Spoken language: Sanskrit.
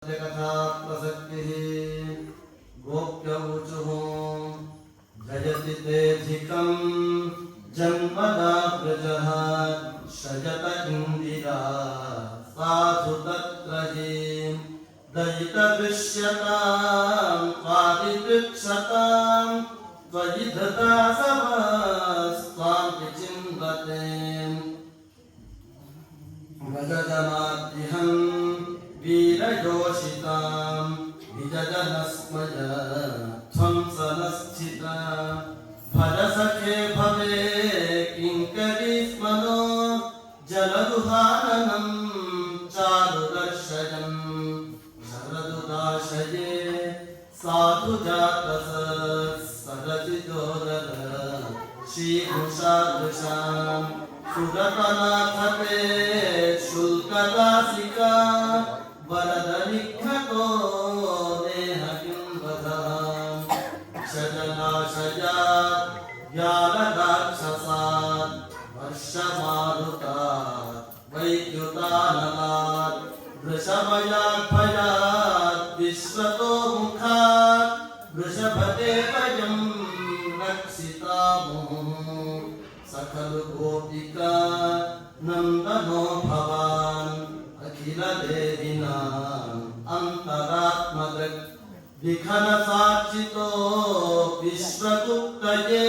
सत्यकथा प्रसक्तिः गोप्य ऊचुः जयति तेऽधिकं जन्मदा व्रजः शयत इन्दिरा साधु तत्र हि दयितदृश्यतां त्वादिदृक्षतां त्वयि धता सवस्त्वां विचिन्वते भजजनाद्यहं वीरयोषितां विजजनस्मय ध्वंसनस्थिता भज सखे भवे किङ्करी स्मनो जलदुहाननं चारुदर्शयन् शरदुदाशये साधु जातस सरचितोदर श्रीभूषादृशां सुरतनाथते शुल्कदासिका वरदनिघ्नतो देह किं वदः शजनाशयात् व्यालराक्षसात् वर्षमारुतात् वैद्युतानलात् वृषभयाद्भयात् विश्वतो मुखात् वृषभते वयं रक्षितामुः सकलु गोपिका नन्दनो भवान् अखिलदेहिनाम् अन्तरात्मदृक् विघ्नसाक्षितो विश्वगुप्तये